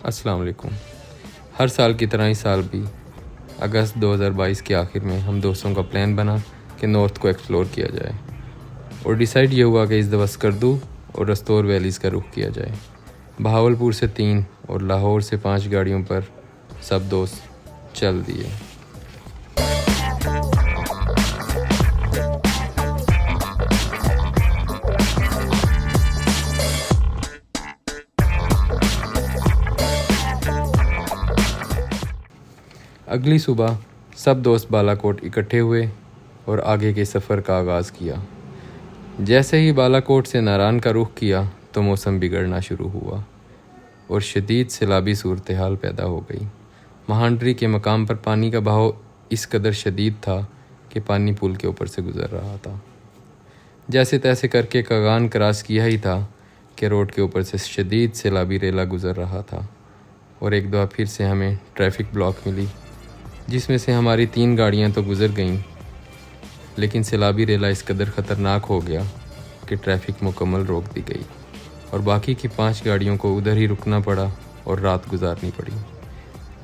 अस्सलाम वालेकुम। हर साल की तरह इस साल भी अगस्त 2022 के आखिर में हम दोस्तों का प्लान बना कि नॉर्थ को एक्सप्लोर किया जाए और डिसाइड ये हुआ कि इस दफ़ा स्कर्दू और रस्तौर वैलीज़ का रुख किया जाए। बहावलपुर से 3 और लाहौर से 5 गाड़ियों पर सब दोस्त चल दिए। अगली सुबह सब दोस्त बालाकोट इकट्ठे हुए और आगे के सफ़र का आगाज़ किया। जैसे ही बालाकोट से नारान का रुख किया तो मौसम बिगड़ना शुरू हुआ और शदीद सैलाबी सूरत हाल पैदा हो गई। महांडरी के मकाम पर पानी का बहाव इस कदर शदीद था कि पानी पुल के ऊपर से गुज़र रहा था। जैसे तैसे करके कगान क्रॉस किया ही था कि रोड के ऊपर से शदीद सैलाबी रेला गुज़र रहा था और एक दफ़ा फिर से हमें ट्रैफिक ब्लॉक मिली, जिसमें से हमारी 3 गाड़ियां तो गुज़र गईं, लेकिन सैलाबी रेला इस कदर ख़तरनाक हो गया कि ट्रैफिक मुकम्मल रोक दी गई और बाकी की 5 गाड़ियों को उधर ही रुकना पड़ा और रात गुजारनी पड़ी,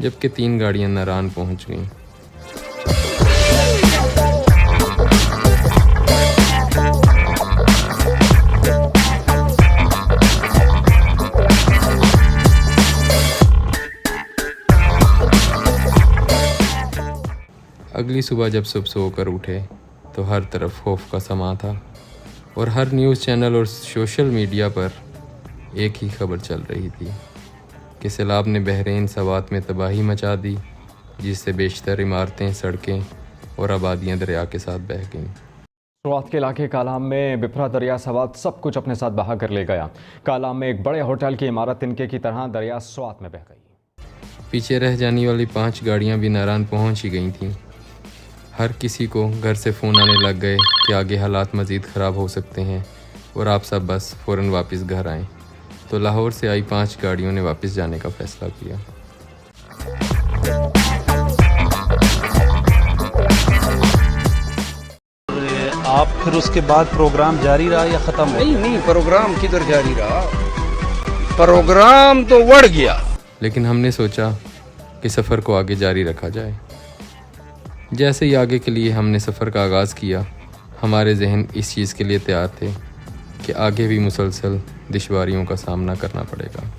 जबकि 3 गाड़ियां नारान पहुंच गईं। अगली सुबह जब सब सोकर उठे तो हर तरफ खौफ का समा था और हर न्यूज़ चैनल और सोशल मीडिया पर एक ही खबर चल रही थी कि सैलाब ने बहरीन सवात में तबाही मचा दी, जिससे बेशतर इमारतें, सड़कें और आबादियां दरिया के साथ बह गईं। सवात के इलाके कालाम में बिफरा दरिया सवात सब कुछ अपने साथ बहा कर ले गया। कालाम में एक बड़े होटल की इमारत तिनके की तरह दरिया सवात में बह गई। पीछे रह जाने वाली 5 गाड़ियां भी नारान पहुंच ही गई थीं। हर किसी को घर से फ़ोन आने लग गए कि आगे हालात मज़ीद ख़राब हो सकते हैं और आप सब बस फ़ौरन वापस घर आएँ। तो लाहौर से आई 5 गाड़ियों ने वापस जाने का फ़ैसला किया। आप फिर उसके बाद प्रोग्राम जारी रहा या ख़त्म हो? नहीं, प्रोग्राम किधर जारी रहा, प्रोग्राम तो बढ़ गया। लेकिन हमने सोचा कि सफ़र को आगे जारी रखा जाए। जैसे ही आगे के लिए हमने सफ़र का आगाज़ किया, हमारे जहन इस चीज़ के लिए तैयार थे कि आगे भी मुसलसल दुश्वारियों का सामना करना पड़ेगा।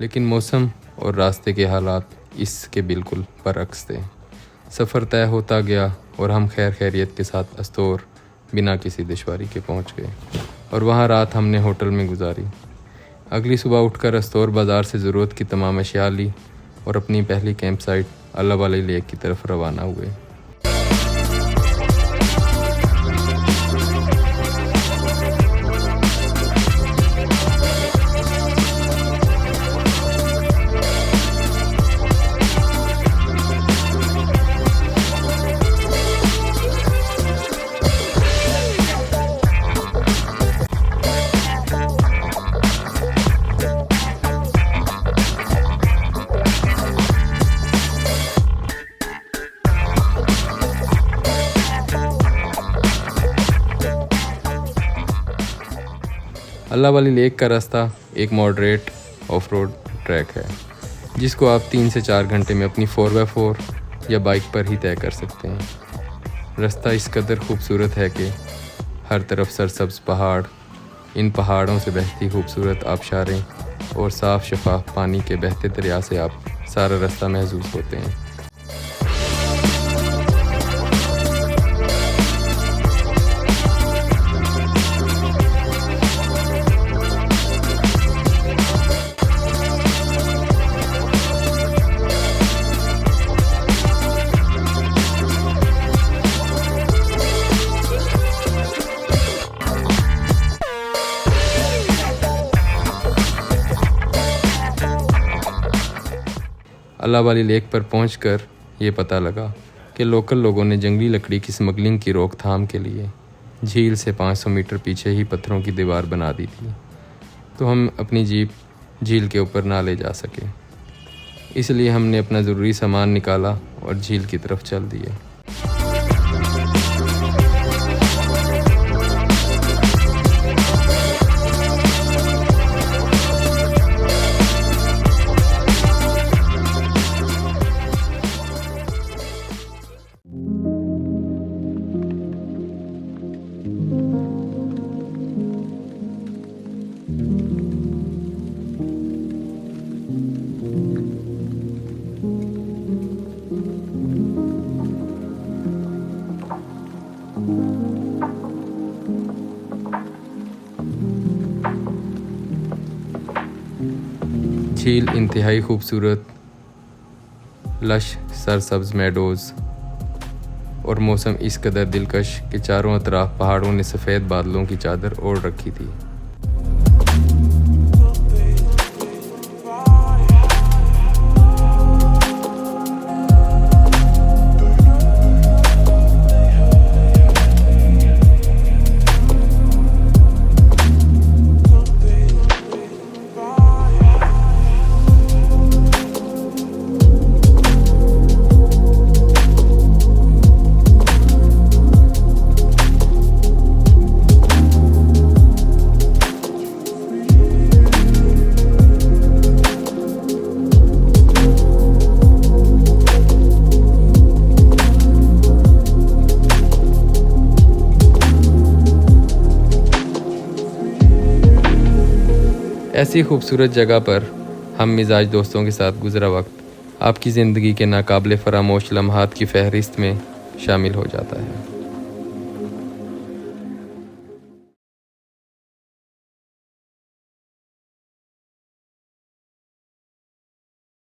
लेकिन मौसम और रास्ते के हालात इसके बिल्कुल बरअक्स थे। सफ़र तय होता गया और हम खैर खैरियत के साथ रस्तौर बिना किसी दुश्वारी के पहुंच गए और वहां रात हमने होटल में गुजारी। अगली सुबह उठकर रस्तौर बाज़ार से ज़रूरत की तमाम अशिया ली और अपनी पहली कैंप साइट अल्लाह वाली लेक की तरफ रवाना हुए। अल्लाह वाली लेक का रास्ता एक मॉडरेट ऑफ रोड ट्रैक है, जिसको आप 3 से 4 घंटे में अपनी 4x4 या बाइक पर ही तय कर सकते हैं। रास्ता इस कदर खूबसूरत है कि हर तरफ सरसब्ज पहाड़, इन पहाड़ों से बहती खूबसूरत आबशारें और साफ़ शफाफ पानी के बहते दरिया से आप सारा रास्ता महसूस होते हैं। अल्लाह वाली लेक पर पहुंचकर ये पता लगा कि लोकल लोगों ने जंगली लकड़ी की स्मगलिंग की रोकथाम के लिए झील से 500 मीटर पीछे ही पत्थरों की दीवार बना दी थी, तो हम अपनी जीप झील के ऊपर ना ले जा सके। इसलिए हमने अपना ज़रूरी सामान निकाला और झील की तरफ चल दिए। झील इंतहाई खूबसूरत, लश सरसब्ज मेडोज़ और मौसम इस कदर दिलकश कि चारों तरफ पहाड़ों ने सफ़ेद बादलों की चादर ओढ़ रखी थी। ऐसी खूबसूरत जगह पर हम मिजाज दोस्तों के साथ गुज़रा वक्त आपकी ज़िंदगी के नाकाबिले फरामोश लम्हात की फ़हरिस्त में शामिल हो जाता है।